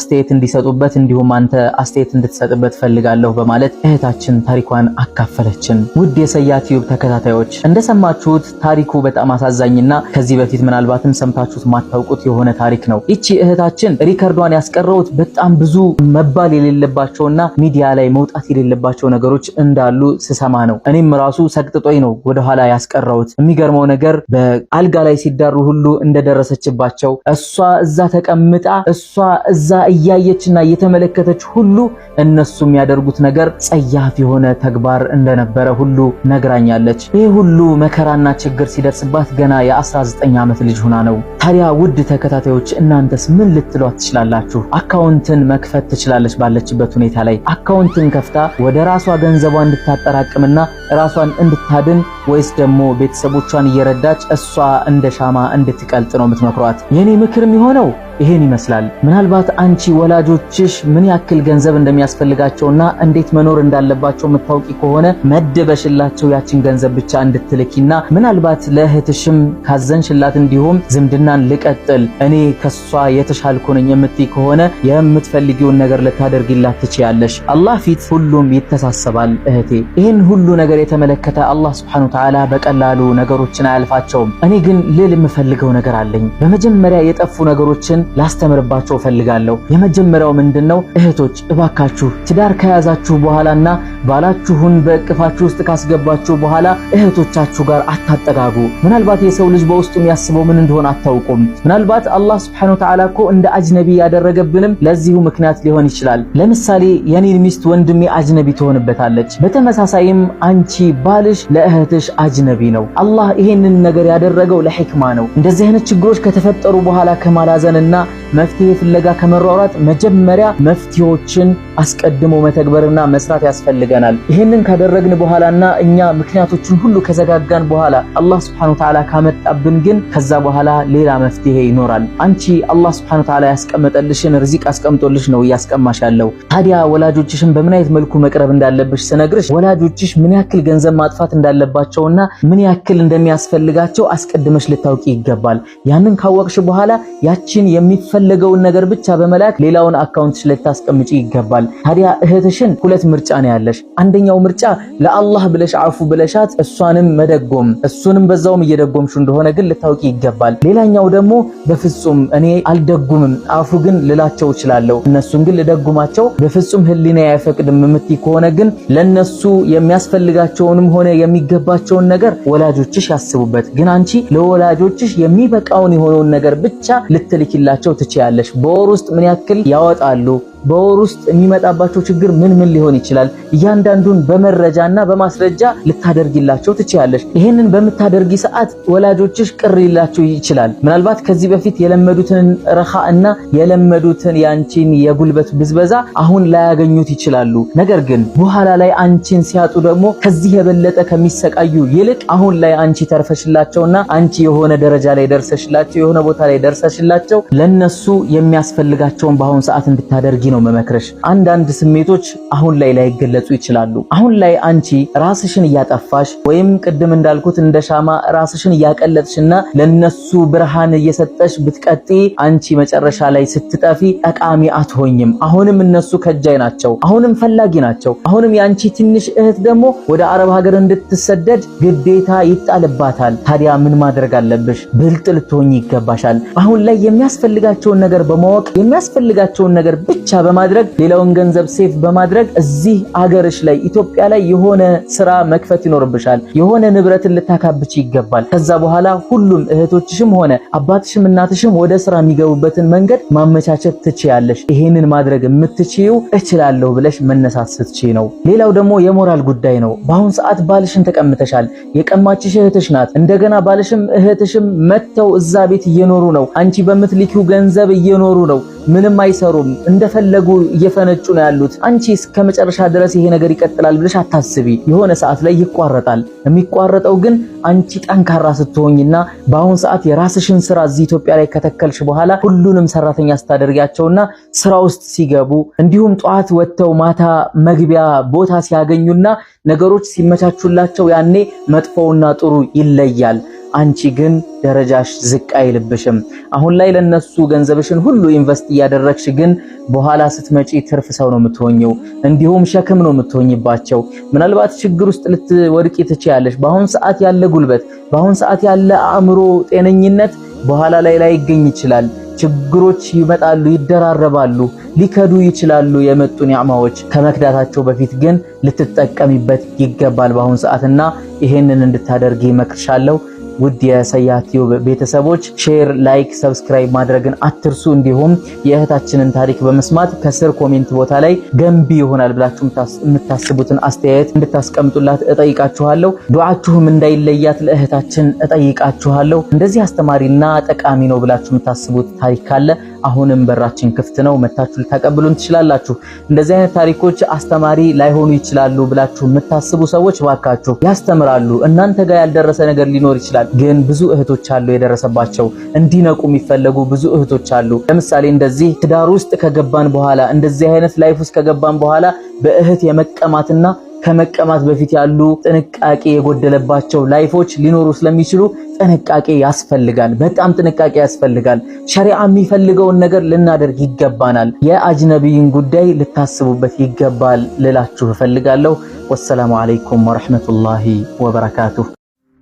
አስተያየት እንዲሰጡበት እንዲሁም አንተ አስተያየት እንድትሰጥበት ፈልጋለሁ በማለት እህታችን ታሪኳን አካፈለችን። ውድ የሰያ ቲዩብ ተከታታዮች እንደሰማችሁት ታሪኩ በጣም አሳዛኝና ከዚህ በፊት ምናልባትም ሰምታችሁት ማታውቁት የሆነ ታሪክ ነው። እቺ እህታችን ሪከርዷን ያስቀረውት በጣም ብዙ መባል የሌለባቸውና ሚዲያ ላይ መውጣት የሌለባቸው ነገሮች እንዳሉ ስሰማ ነው። እኔም ራሱ ሰቅጥጦኝ ነው ወደ ኋላ ያስቀረውት። የሚገርመው ነገር በአልጋ ላይ ሲዳሩ ሁሉ እንደደረሰችባቸው እሷ እዛ ተቀምጣ እሷ እዛ እያየችና እየተመለከተች ሁሉ እነሱ የሚያደርጉት ነገር ጸያፍ የሆነ ተግባር እንደነበረ ሁሉ ነግራኛለች። ይህ ሁሉ መከራና ችግር ሲደርስባት ገና የ19 ዓመት ልጅ ሆና ነው። ታዲያ ውድ ተከታታዮች እናንተስ ምን ልትሏት ትችላላችሁ? አካውንትን መክፈት ትችላለች ባለችበት ሁኔታ ላይ አካውንትን ከፍታ ወደ ራሷ ገንዘቧ እንድታጠራቅምና ራሷን እንድታድን ወይስ ደግሞ ቤተሰቦቿን እየረዳች እሷ እንደ ሻማ እንድትቀልጥ ነው የምትመክሯት? የኔ ምክር የሚሆነው ይሄን ይመስላል። ምናልባት አንቺ ወላጆችሽ ምን ያክል ገንዘብ እንደሚያስፈልጋቸውና እንዴት መኖር እንዳለባቸው የምታውቂ ከሆነ መደበሽላቸው ያችን ገንዘብ ብቻ እንድትልኪና ምናልባት ለእህትሽም ካዘንሽላት እንዲሁም ዝምድናን ልቀጥል እኔ ከሷ የተሻልኩ ነኝ የምትይ ከሆነ የምትፈልጊውን ነገር ልታደርጊላት ትችያለሽ። አላህ ፊት ሁሉም ይተሳሰባል እህቴ። ይሄን ሁሉ ነገር የተመለከተ አላህ Subhanahu Wa Ta'ala በቀላሉ ነገሮችን አያልፋቸውም። እኔ ግን ልል የምፈልገው ነገር አለኝ። በመጀመሪያ የጠፉ ነገሮችን ላስተምርባቸው ፈልጋለሁ። የመጀመሪያው ምንድነው? እህቶች እባካችሁ ትዳር ከያዛችሁ በኋላና ባላችሁን በእቅፋችሁ ውስጥ ካስገባችሁ በኋላ እህቶቻችሁ ጋር አታጠጋጉ። ምናልባት የሰው ልጅ በውስጡ የሚያስበው ምን እንደሆነ አታውቁም። ምናልባት አላህ Subhanahu Wa Ta'ala እኮ እንደ አጅነቢ ያደረገብንም ለዚሁ ምክንያት ሊሆን ይችላል። ለምሳሌ የኔን ሚስት ወንድሜ አጅነቢ ትሆንበታለች። በተመሳሳይም አንቺ ባልሽ ለእህትሽ አጅነቢ ነው። አላህ ይሄንን ነገር ያደረገው ለሕክማ ነው። እንደዚህ አይነት ችግሮች ከተፈጠሩ በኋላ ከማላዘንና መፍትሄ ፍለጋ ከመሯሯጥ መጀመሪያ መፍትሄዎችን አስቀድሞ መተግበርና መስራት ያስፈልገናል። ይሄንን ካደረግን በኋላና እኛ ምክንያቶችን ሁሉ ከዘጋጋን በኋላ አላህ Subhanahu Wa Ta'ala ካመጣብን ግን ከዛ በኋላ ሌላ መፍትሄ ይኖራል። አንቺ አላህ Subhanahu Wa Ta'ala ያስቀመጠልሽን ርዚቅ አስቀምጦልሽ ነው እያስቀማሽ ያለው። ታዲያ ወላጆችሽን በምን አይነት መልኩ መቅረብ እንዳለብሽ ስነግርሽ ወላጆችሽ ምን ያክል ገንዘብ ማጥፋት እንዳለባቸውና ምን ያክል እንደሚያስፈልጋቸው አስቀድመሽ ልታውቂ ይገባል። ያንን ካወቅሽ በኋላ ያችን የሚፈልገውን ነገር ብቻ በመላክ ሌላውን አካውንትሽ ልታስቀምጪ ይገባል። ታዲያ እህትሽን ሁለት ምርጫ ነው ያለሽ። አንደኛው ምርጫ ለአላህ ብለሽ አፉ ብለሻት እሷንም መደጎም እሱንም በዛውም እየደጎምሽ እንደሆነ ግን ልታውቂ ይገባል። ሌላኛው ደግሞ በፍጹም እኔ አልደጉምም አፉ ግን ልላቸው እችላለሁ እነሱን ግን ልደጉማቸው በፍጹም ህሊና አይፈቅድም የምትይ ከሆነ ግን ለነሱ የሚያስፈልጋቸውንም ሆነ የሚገባቸውን ነገር ወላጆችሽ ያስቡበት። ግን አንቺ ለወላጆችሽ የሚበቃውን የሆነውን ነገር ብቻ ልትልኪላቸው ትችያለሽ። በወር ውስጥ ምን ያክል ያወጣሉ፣ በወር ውስጥ የሚመጣባቸው ችግር ምን ሊሆን ይችላል፣ እያንዳንዱን በመረጃና በማስረጃ ልታደርጊላቸው ትችያለሽ። ይሄንን በምታደርጊ ሰዓት ወላጆችሽ ቅር ሊላቸው ይችላል። ምናልባት ከዚህ በፊት የለመዱትን ረኻና የለመዱትን ያንቺን የጉልበት ብዝበዛ አሁን ላያገኙት ይችላሉ። ነገር ግን በኋላ ላይ አንቺን ሲያጡ ደግሞ ከዚህ የበለጠ ከሚሰቃዩ ይልቅ አሁን ላይ አንቺ ተርፈሽላቸውና አንቺ የሆነ ደረጃ ላይ ደርሰሽላቸው የሆነ ቦታ ላይ ደርሰሽላቸው ለነሱ የሚያስፈልጋቸውን በአሁን ሰዓት እንድታደርጊ ነው መመክረሽ። አንዳንድ ስሜቶች አሁን ላይ ላይገለጹ ይችላሉ። አሁን ላይ አንቺ ራስሽን እያጠፋሽ ወይም ቅድም እንዳልኩት እንደ ሻማ ራስሽን እያቀለጥሽና ለነሱ ብርሃን እየሰጠሽ ብትቀጢ አንቺ መጨረሻ ላይ ስትጠፊ ጠቃሚ አትሆኝም። አሁንም እነሱ ከጃይ ናቸው፣ አሁንም ፈላጊ ናቸው። አሁንም ያንቺ ትንሽ እህት ደግሞ ወደ አረብ ሀገር እንድትሰደድ ግዴታ ይጣልባታል። ታዲያ ምን ማድረግ አለብሽ? ብልጥ ልትሆኚ ይገባሻል። አሁን ላይ የሚያስፈልጋቸውን ነገር በማወቅ የሚያስፈልጋቸውን ነገር ብቻ በማድረግ ሌላውን ገንዘብ ሴፍ በማድረግ እዚህ አገርሽ ላይ ኢትዮጵያ ላይ የሆነ ስራ መክፈት ይኖርብሻል። የሆነ ንብረትን ልታካብቺ ይገባል። ከዛ በኋላ ሁሉም እህቶችሽም ሆነ አባትሽም እናትሽም ወደ ስራ የሚገቡበትን መንገድ ማመቻቸት ትችያለሽ። ይሄንን ማድረግ የምትችይው እችላለሁ ብለሽ መነሳት ስትችይ ነው። ሌላው ደግሞ የሞራል ጉዳይ ነው። በአሁን ሰዓት ባልሽን ተቀምተሻል። የቀማችሽ እህትሽ ናት። እንደገና ባልሽም እህትሽም መተው እዛ ቤት እየኖሩ ነው። አንቺ በምትልኪው ገንዘብ እየኖሩ ነው። ምንም አይሰሩም። እንደፈለጉ እየፈነጩ ነው ያሉት። አንቺ እስከ መጨረሻ ድረስ ይሄ ነገር ይቀጥላል ብለሽ አታስቢ። የሆነ ሰዓት ላይ ይቋረጣል። የሚቋረጠው ግን አንቺ ጠንካራ ስትሆኝና በአሁን ሰዓት የራስሽን ስራ እዚህ ኢትዮጵያ ላይ ከተከልሽ በኋላ ሁሉንም ሰራተኛ ስታደርጊያቸውና ስራ ውስጥ ሲገቡ እንዲሁም ጧት ወጥተው ማታ መግቢያ ቦታ ሲያገኙና ነገሮች ሲመቻቹላቸው ያኔ መጥፎውና ጥሩ ይለያል። አንቺ ግን ደረጃሽ ዝቅ አይልብሽም። አሁን ላይ ለነሱ ገንዘብሽን ሁሉ ኢንቨስት እያደረግሽ ግን በኋላ ስትመጪ ትርፍ ሰው ነው የምትሆኚው፣ እንዲሁም ሸክም ነው የምትሆኚባቸው። ምናልባት ችግር ውስጥ ልትወድቂ ትችያለሽ። በአሁን ሰዓት ያለ ጉልበት፣ በአሁን ሰዓት ያለ አእምሮ ጤነኝነት በኋላ ላይ ይገኝ ይችላል። ችግሮች ይመጣሉ፣ ይደራረባሉ፣ ሊከዱ ይችላሉ። የመጡ ኒዕማዎች ከመክዳታቸው በፊት ግን ልትጠቀሚበት ይገባል በአሁን ሰዓትና ይሄንን እንድታደርጊ መክርሻለሁ። ውድ የሰያት ቲዩብ ቤተሰቦች ሼር፣ ላይክ፣ ሰብስክራይብ ማድረግን አትርሱ። እንዲሁም የእህታችንን ታሪክ በመስማት ከስር ኮሜንት ቦታ ላይ ገንቢ ይሆናል ብላችሁ የምታስቡትን አስተያየት እንድታስቀምጡላት እጠይቃችኋለሁ። ዱዓችሁም እንዳይለያት ለእህታችን እጠይቃችኋለሁ። እንደዚህ አስተማሪና ጠቃሚ ነው ብላችሁ የምታስቡት ታሪክ ካለ አሁንም በራችን ክፍት ነው፣ መታችሁ ልታቀብሉን ትችላላችሁ። እንደዚህ አይነት ታሪኮች አስተማሪ ላይሆኑ ይችላሉ ብላችሁ የምታስቡ ሰዎች ባካችሁ ያስተምራሉ። እናንተ ጋር ያልደረሰ ነገር ሊኖር ይችላል፣ ግን ብዙ እህቶች አሉ የደረሰባቸው እንዲነቁ የሚፈለጉ ብዙ እህቶች አሉ። ለምሳሌ እንደዚህ ትዳር ውስጥ ከገባን በኋላ እንደዚህ አይነት ላይፍ ውስጥ ከገባን በኋላ በእህት የመቀማትና ከመቀማት በፊት ያሉ ጥንቃቄ የጎደለባቸው ላይፎች ሊኖሩ ስለሚችሉ ጥንቃቄ ያስፈልጋል። በጣም ጥንቃቄ ያስፈልጋል። ሸሪዓ የሚፈልገውን ነገር ልናደርግ ይገባናል። የአጅነቢይን ጉዳይ ልታስቡበት ይገባል ልላችሁ እፈልጋለሁ። ወሰላሙ አለይኩም ወራህመቱላሂ ወበረካቱሁ።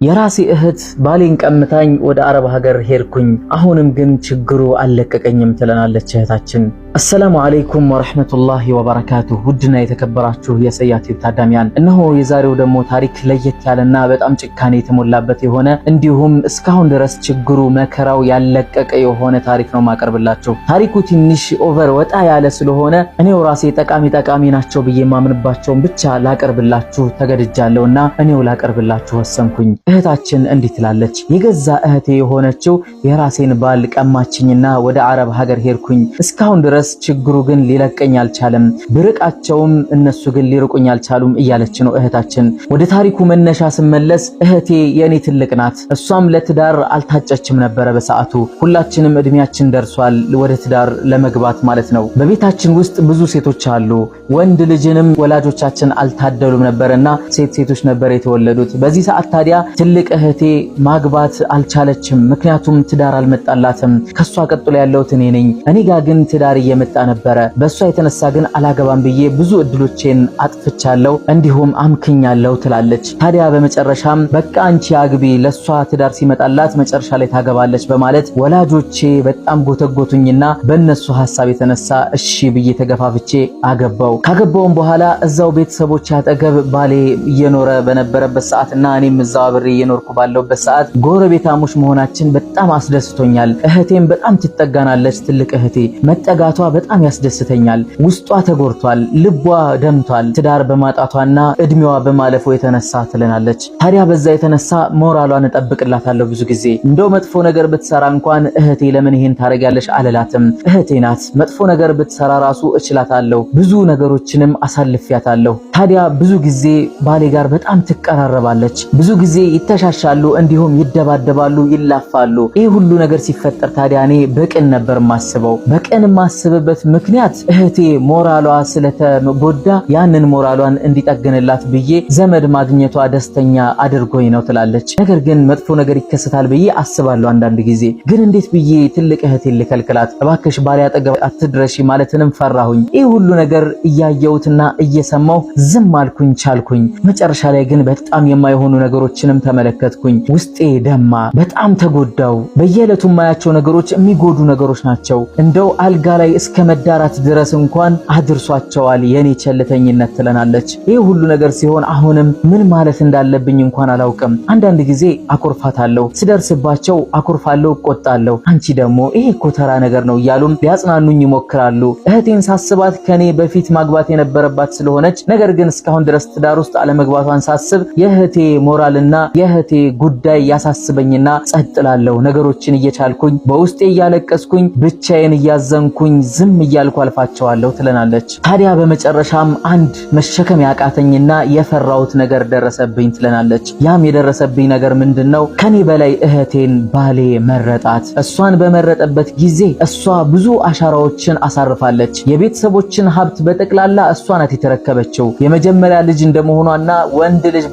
የራሴ እህት ባሌን ቀምታኝ ወደ አረብ ሀገር ሄድኩኝ፣ አሁንም ግን ችግሩ አልለቀቀኝም ትለናለች እህታችን። አሰላሙ አለይኩም ወራህመቱላሂ ወበረካቱሁ። ውድና የተከበራችሁ የሰያት ቲዩብ ታዳሚያን፣ እነሆ የዛሬው ደግሞ ታሪክ ለየት ያለና በጣም ጭካኔ የተሞላበት የሆነ እንዲሁም እስካሁን ድረስ ችግሩ መከራው ያለቀቀ የሆነ ታሪክ ነው ማቀርብላችሁ። ታሪኩ ትንሽ ኦቨር ወጣ ያለ ስለሆነ እኔው ራሴ ጠቃሚ ናቸው ብዬ ማምንባቸውን ብቻ ላቀርብላችሁ ተገድጃለሁና እኔው ላቀርብላችሁ ወሰንኩኝ። እህታችን እንዲህ ትላለች። የገዛ እህቴ የሆነችው የራሴን ባል ቀማችኝና ወደ አረብ ሀገር ሄድኩኝ። እስካሁን ድረስ ችግሩ ግን ሊለቀኝ አልቻለም። ብርቃቸውም እነሱ ግን ሊርቁኝ አልቻሉም እያለች ነው እህታችን። ወደ ታሪኩ መነሻ ስመለስ እህቴ የኔ ትልቅ ናት። እሷም ለትዳር አልታጨችም ነበረ በሰዓቱ። ሁላችንም እድሜያችን ደርሷል ወደ ትዳር ለመግባት ማለት ነው። በቤታችን ውስጥ ብዙ ሴቶች አሉ። ወንድ ልጅንም ወላጆቻችን አልታደሉም ነበርና ሴቶች ነበር የተወለዱት። በዚህ ሰዓት ታዲያ ትልቅ እህቴ ማግባት አልቻለችም። ምክንያቱም ትዳር አልመጣላትም። ከሷ ቀጥሎ ያለሁት እኔ ነኝ። እኔ ጋር ግን ትዳር እየመጣ ነበረ። በሷ የተነሳ ግን አላገባም ብዬ ብዙ እድሎቼን አጥፍቻለሁ፣ እንዲሁም አምክኛለሁ ትላለች። ታዲያ በመጨረሻም በቃ አንቺ አግቢ፣ ለሷ ትዳር ሲመጣላት መጨረሻ ላይ ታገባለች በማለት ወላጆቼ በጣም ጎተጎቱኝና በእነሱ ሐሳብ የተነሳ እሺ ብዬ ተገፋፍቼ አገባው። ካገባውም በኋላ እዛው ቤተሰቦቼ አጠገብ ባሌ እየኖረ በነበረበት ሰዓትና እኔም እዛው አብሬ እየኖርኩ ባለውበት ሰዓት ጎረቤታሞች መሆናችን በጣም አስደስቶኛል። እህቴም በጣም ትጠጋናለች። ትልቅ እህቴ መጠጋቷ በጣም ያስደስተኛል። ውስጧ ተጎርቷል፣ ልቧ ደምቷል ትዳር በማጣቷና እድሜዋ በማለፉ የተነሳ ትለናለች። ታዲያ በዛ የተነሳ ሞራሏን እጠብቅላታለሁ ብዙ ጊዜ። እንደው መጥፎ ነገር ብትሰራ እንኳን እህቴ ለምን ይሄን ታረጋለሽ አልላትም። እህቴ ናት። መጥፎ ነገር ብትሰራ ራሱ እችላታለሁ። ብዙ ነገሮችንም አሳልፊያታለሁ። ታዲያ ብዙ ጊዜ ባሌ ጋር በጣም ትቀራረባለች። ብዙ ጊዜ ይተሻሻሉ፣ እንዲሁም ይደባደባሉ፣ ይላፋሉ። ይህ ሁሉ ነገር ሲፈጠር ታዲያ እኔ በቅን ነበር ማስበው። በቅን ማስበበት ምክንያት እህቴ ሞራሏ ስለተጎዳ ያንን ሞራሏን እንዲጠግንላት ብዬ ዘመድ ማግኘቷ ደስተኛ አድርጎኝ ነው ትላለች። ነገር ግን መጥፎ ነገር ይከሰታል ብዬ አስባለሁ አንዳንድ ጊዜ። ግን እንዴት ብዬ ትልቅ እህቴ ልከልክላት? እባክሽ ባሌ አጠገብ አትድረሺ ማለትንም ፈራሁኝ። ይህ ሁሉ ነገር እያየሁትና እየሰማሁ ዝም አልኩኝ፣ ቻልኩኝ። መጨረሻ ላይ ግን በጣም የማይሆኑ ነገሮችንም ተመለከትኩኝ። ውስጤ ደማ፣ በጣም ተጎዳው። በየዕለቱ የማያቸው ነገሮች የሚጎዱ ነገሮች ናቸው። እንደው አልጋ ላይ እስከ መዳራት ድረስ እንኳን አድርሷቸዋል የኔ ቸልተኝነት ትለናለች። ይህ ሁሉ ነገር ሲሆን አሁንም ምን ማለት እንዳለብኝ እንኳን አላውቅም። አንዳንድ ጊዜ አኮርፋታለሁ፣ ስደርስባቸው አኮርፋለሁ፣ እቆጣለሁ። አንቺ ደግሞ ይሄ እኮ ተራ ነገር ነው እያሉም ሊያጽናኑኝ ይሞክራሉ። እህቴን ሳስባት ከኔ በፊት ማግባት የነበረባት ስለሆነች ነገር ግን እስካሁን ድረስ ትዳር ውስጥ አለመግባቷን ሳስብ የእህቴ ሞራልና የእህቴ ጉዳይ ያሳስበኝና ጸጥ እላለሁ። ነገሮችን እየቻልኩኝ በውስጤ እያለቀስኩኝ ብቻዬን እያዘንኩኝ ዝም እያልኩ አልፋቸዋለሁ ትለናለች። ታዲያ በመጨረሻም አንድ መሸከም ያቃተኝና የፈራሁት ነገር ደረሰብኝ ትለናለች። ያም የደረሰብኝ ነገር ምንድነው? ከኔ በላይ እህቴን ባሌ መረጣት። እሷን በመረጠበት ጊዜ እሷ ብዙ አሻራዎችን አሳርፋለች። የቤተሰቦችን ሀብት በጠቅላላ እሷ ናት የተረከበችው። የመጀመሪያ ልጅ እንደመሆኗና ወንድ ልጅ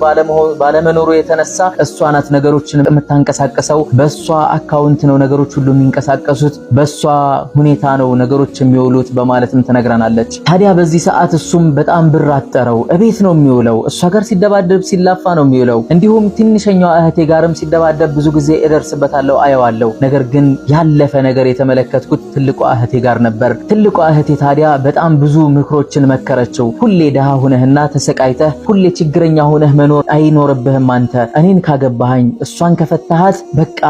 ባለመኖሩ የተነሳ እሷ ናት ነገሮችን የምታንቀሳቀሰው። በሷ አካውንት ነው ነገሮች ሁሉ የሚንቀሳቀሱት፣ በሷ ሁኔታ ነው ነገሮች የሚውሉት በማለትም ትነግረናለች። ታዲያ በዚህ ሰዓት እሱም በጣም ብር አጠረው። እቤት ነው የሚውለው። እሷ ጋር ሲደባደብ ሲላፋ ነው የሚውለው። እንዲሁም ትንሽኛዋ እህቴ ጋርም ሲደባደብ ብዙ ጊዜ እደርስበታለሁ፣ አየዋለሁ። ነገር ግን ያለፈ ነገር የተመለከትኩት ትልቋ እህቴ ጋር ነበር። ትልቋ እህቴ ታዲያ በጣም ብዙ ምክሮችን መከረችው። ሁሌ ደሃ ሆነህና ተሰቃይተህ ሁሌ ችግረኛ ሆነህ መኖር አይኖርብህም። አንተ እኔን ካገባኸኝ እሷን ከፈታሃት በቃ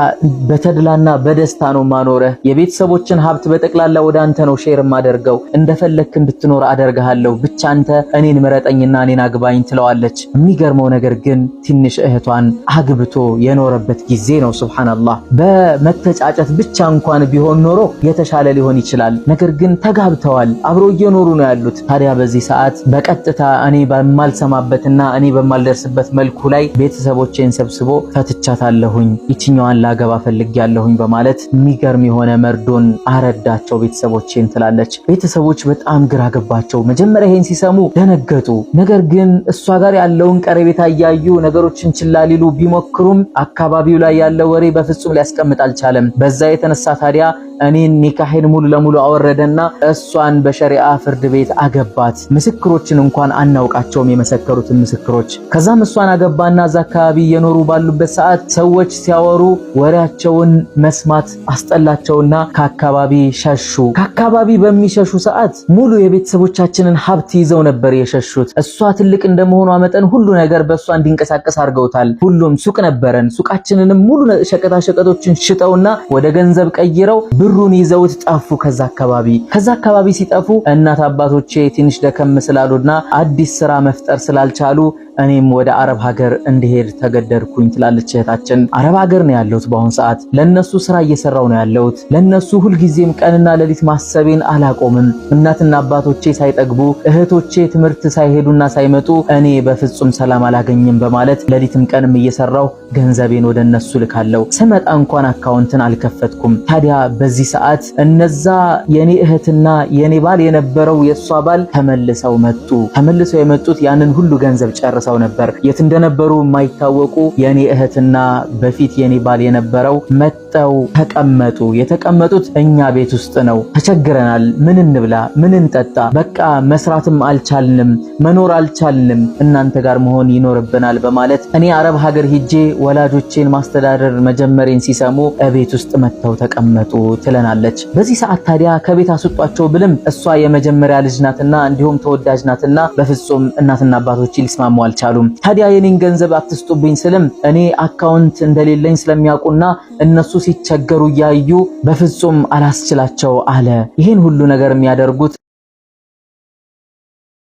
በተድላና በደስታ ነው ማኖርህ። የቤተሰቦችን ሀብት በጠቅላላ ወደ አንተ ነው ሼር ማደርገው። እንደፈለክ እንድትኖር አደርግሃለሁ። ብቻ አንተ እኔን ምረጠኝና እኔን አግባኝ ትለዋለች። የሚገርመው ነገር ግን ትንሽ እህቷን አግብቶ የኖረበት ጊዜ ነው። ሱብሃንአላህ በመተጫጨት ብቻ እንኳን ቢሆን ኖሮ የተሻለ ሊሆን ይችላል። ነገር ግን ተጋብተዋል፣ አብሮ እየኖሩ ነው ያሉት። ታዲያ በዚህ ሰዓት በቀጥታ እኔ በማልሰማበትና እኔ በማልደርስበት መልኩ ላይ ቤተሰቦቼን ሰብስቦ ፈትቻታለሁኝ፣ ይችኛዋን ላገባ ፈልጊያለሁኝ በማለት የሚገርም የሆነ መርዶን አረዳቸው ቤተሰቦቼን ትላለች። ቤተሰቦች በጣም ግራ ገባቸው። መጀመሪያ ይሄን ሲሰሙ ደነገጡ። ነገር ግን እሷ ጋር ያለውን ቀረቤታ እያዩ ነገሮችን ችላ ሊሉ ቢሞክሩም አካባቢው ላይ ያለው ወሬ በፍጹም ሊያስቀምጥ አልቻለም። በዛ የተነሳ ታዲያ እኔን ኒካሄን ሙሉ ለሙሉ አወረደና እሷን በሸሪዓ ፍርድ ቤት አገባት። ምስክሮችን እንኳን አናውቃቸውም የመሰከሩትን ምስክሮች። ከዛም እሷን አገባና እዛ አካባቢ እየኖሩ ባሉበት ሰዓት ሰዎች ሲያወሩ ወሬያቸውን መስማት አስጠላቸውና ከአካባቢ ሸሹ። ከአካባቢ በሚሸሹ ሰዓት ሙሉ የቤተሰቦቻችንን ሀብት ይዘው ነበር የሸሹት። እሷ ትልቅ እንደመሆኗ መጠን ሁሉ ነገር በእሷ እንዲንቀሳቀስ አድርገውታል። ሁሉም ሱቅ ነበረን፣ ሱቃችንንም ሙሉ ሸቀጣሸቀጦችን ሽጠውና ወደ ገንዘብ ቀይረው ብሩን ይዘውት ጠፉ። ከዛ አካባቢ ሲጠፉ እናት አባቶቼ ትንሽ ደከም ስላሉና አዲስ ስራ መፍጠር ስላልቻሉ እኔም ወደ አረብ ሀገር እንድሄድ ተገደድኩኝ ትላለች እህታችን። አረብ ሀገር ነው ያለሁት በአሁን ሰዓት። ለነሱ ስራ እየሰራው ነው ያለሁት። ለነሱ ሁልጊዜም ቀንና ሌሊት ማሰቤን አላቆምም። እናትና አባቶቼ ሳይጠግቡ እህቶቼ ትምህርት ሳይሄዱና ሳይመጡ እኔ በፍጹም ሰላም አላገኝም በማለት ሌሊትም ቀንም እየሰራው ገንዘቤን ወደ እነሱ ልካለው። ስመጣ እንኳን አካውንትን አልከፈትኩም። ታዲያ በዚህ ሰዓት እነዛ የኔ እህትና የኔ ባል የነበረው የሷ ባል ተመልሰው መጡ። ተመልሰው የመጡት ያንን ሁሉ ገንዘብ ጨርሰው ነበር። የት እንደነበሩ የማይታወቁ የኔ እህትና በፊት የኔ ባል የነበረው መጠው ተቀመጡ። የተቀመጡት እኛ ቤት ውስጥ ነው። ተቸግረናል፣ ምን እንብላ፣ ምን እንጠጣ፣ በቃ መስራትም አልቻልንም፣ መኖር አልቻልንም፣ እናንተ ጋር መሆን ይኖርብናል በማለት እኔ አረብ ሀገር ሂጄ ወላጆቼን ማስተዳደር መጀመሬን ሲሰሙ ቤት ውስጥ መጥተው ተቀመጡ ትለናለች። በዚህ ሰዓት ታዲያ ከቤት አስወጧቸው ብልም እሷ የመጀመሪያ ልጅ ናትና እንዲሁም ተወዳጅ ናትና በፍጹም እናትና አባቶች ሊስማሙ አልቻሉም። ታዲያ የኔን ገንዘብ አትስጡብኝ ስልም እኔ አካውንት እንደሌለኝ ስለሚያውቁና እነሱ ሲቸገሩ እያዩ በፍጹም አላስችላቸው አለ። ይሄን ሁሉ ነገር የሚያደርጉት